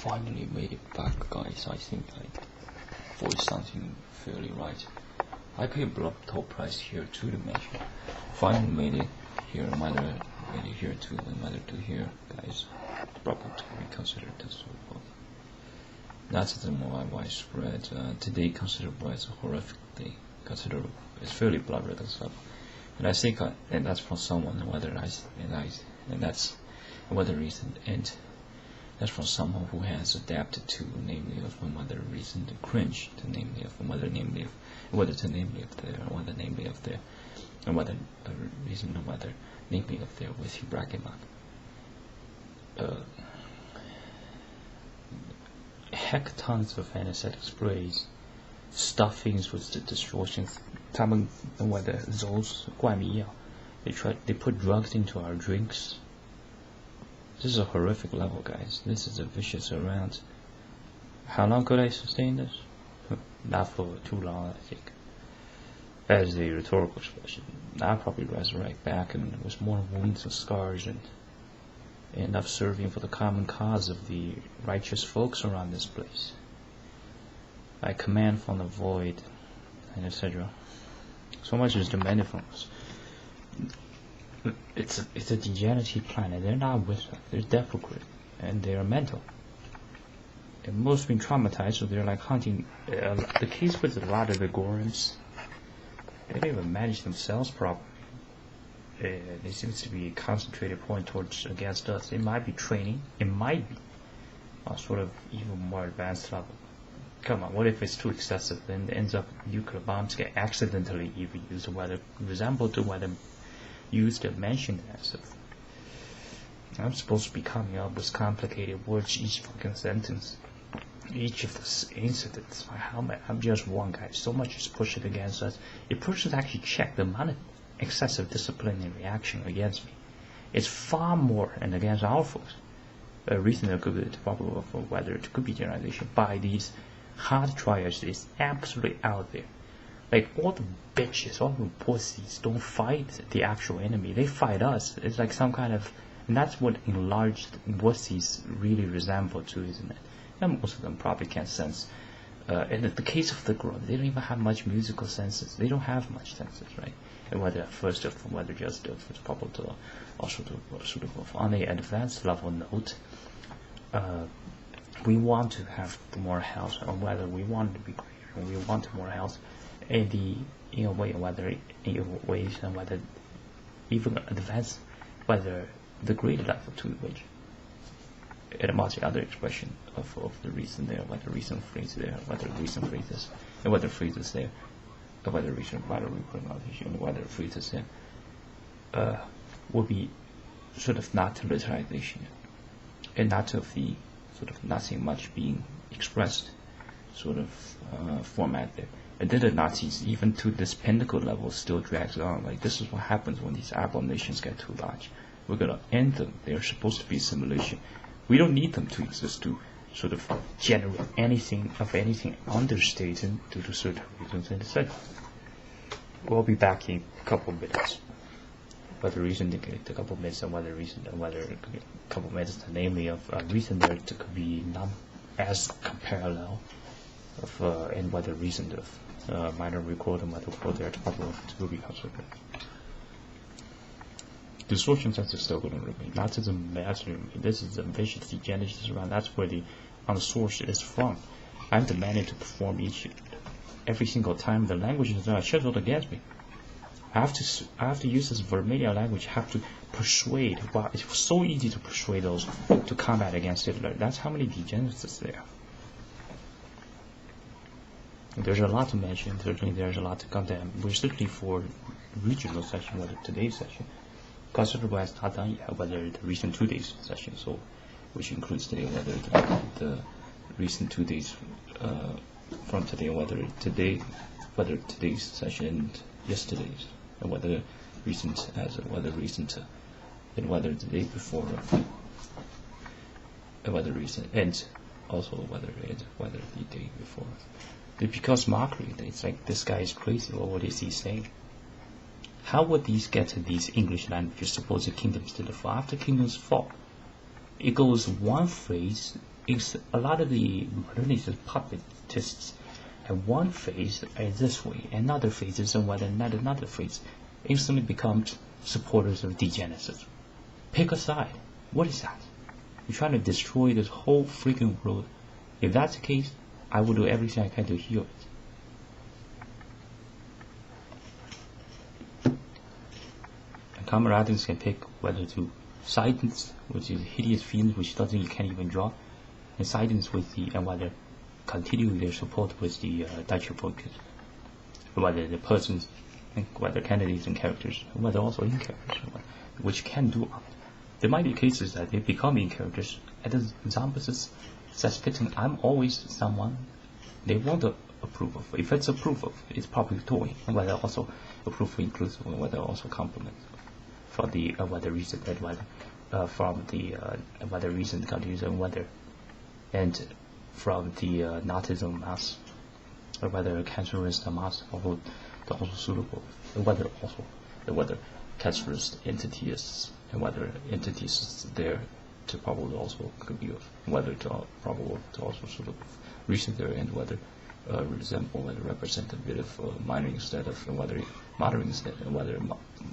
finally made it back, guys. I think I voiced something fairly right. I paid top price here to the measure. Finally made it here, whether made it here too, and whether to here, guys. Probably to be considered as well. That's the more widespread. Today considered as a horrific day. Considered it's fairly blurred and stuff. And I think, and that's from someone, and that's whether reason, and that's from someone who has adapted to, namely of whether reason to cringe, to namely of whether namely of whether to namely of there, or whether namely of there, and whether reason of whether namely of there with your bracket mark. Hectons of anesthetic sprays, stuffings with the distortions. 他们whether those 怪迷药, they put drugs into our drinks. This is a horrific level, guys. This is a vicious around. How long could I sustain this? Not for too long, I think. As a rhetorical expression, I'll probably resurrect back and with more wounds and scars and enough serving for the common cause of the righteous folks around this place. I command from the void, and etc. So much is demanded from us. It's a degenerative planet. They're not with us. They're defecate, and they are mental. And most been traumatized, so they're like hunting. The case with a lot of the Gorons, they don't even manage themselves properly. There seems to be a concentrated point towards against us. It might be training. It might be sort of even more advanced level. Come on, what if it's too excessive? Then it ends up nuclear bombs get accidentally even used, whether resemble to whether used and mentioned as of. I'm supposed to be coming up with complicated words each fucking sentence. Each of the incidents. I'm just one guy. So much is pushed against us. If persons actually check the amount of excessive disciplinary reaction against me, it's far more and against our folks. Recently, could be probable for whether it could be generalization by these hard trials is absolutely out there. Like all the bitches, all the pussies don't fight the actual enemy. They fight us. It's like some kind of, and that's what enlarged pussies really resemble to, isn't it? And most of them probably can't sense. And in the case of the girl, they don't even have much musical senses. They don't have much senses, right? And whether first of whether just for probable or suitable. On the advanced level note, we want to have more health, or whether we want to be greater, and we want more health, in the way, whether in ways, and whether even advanced, whether the greater level to which. And amongst the other expression of the reason there, whether reason phrase there, whether reason phrases, and whether phrases there, and whether reason whether pronunciation, and whether phrases there, will be sort of not literalization, and not of the sort of nothing much being expressed sort of format there. And then the Nazis, even to this pinnacle level, still drags on. Like, this is what happens when these abominations get too large. We're gonna end them. They're supposed to be simulation. We don't need them to exist to sort of generate anything understated due to certain reasons and etc. We'll be back in a couple of minutes. Whether reason a couple of minutes, and whether reason, and whether a couple of minutes, namely of reason there could be not as parallel of and whether reason of minor record and whether record there to be considered. Distortion sense is still going to remain. Not as a master. This is a vicious degeneration around. That's where the source is from. I'm demanded to perform every single time the language is scheduled against me. I have to use this verbatim language. I have to persuade. Wow, it's so easy to persuade those to combat against Hitler. That's how many degeneracies there. There's a lot to mention. Certainly, there's a lot to condemn. We're strictly for regional session, whether today's session. Considerable as not done yet, whether the recent 2 days session, so which includes today, whether the recent 2 days from today, whether today's session and yesterday's, and whether recent as whether recent, and whether the day before, and whether recent, and also whether the day before. Because mockery, it's like this guy is crazy. Or what is he saying? How would these get to these English languages? Suppose the kingdoms did the fall. After kingdoms fall, it goes one phrase a lot of the modernist puppetists have one phase this way, another phase is another phase, instantly become supporters of degeneracism. Pick a side. What is that? You're trying to destroy this whole freaking world. If that's the case, I will do everything I can to heal it. And comrades can pick whether to sidens, which is hideous fiends which you can't even draw, and sidens with the and whether continue their support with the Dutcher focus, whether the persons, whether candidates and characters, whether also in characters, which can do. There might be cases that they become in characters. As Zambas says, fitting, I'm always someone they want to approve of. If it's approve of, it's probably toy, and whether also approve of inclusive, and whether also compliment from the whether recent and whether from the whether recent countries and whether and from the Nazism mass, or whether cancerous mass also suitable, and whether also whether cancerous entities and whether entities there to probably also could be of whether to probable to also suitable recent there and whether resemble whether represent a bit of minor instead of whether moderate instead and whether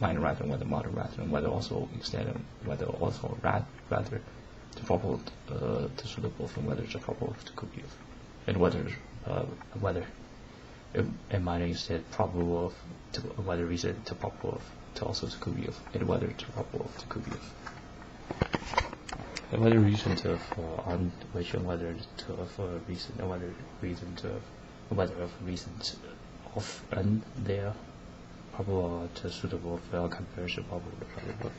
minor rather and whether moderate rather and whether also instead of whether also rather to probable to suitable from whether to probable to could be of and whether and minor instead probable of to whether reason to probable of to also to could be of and whether to probable of to could be of. And whether reason to on which and whether to reason and whether reason to whether of reason of and there probable to suitable for comparison probable to probable.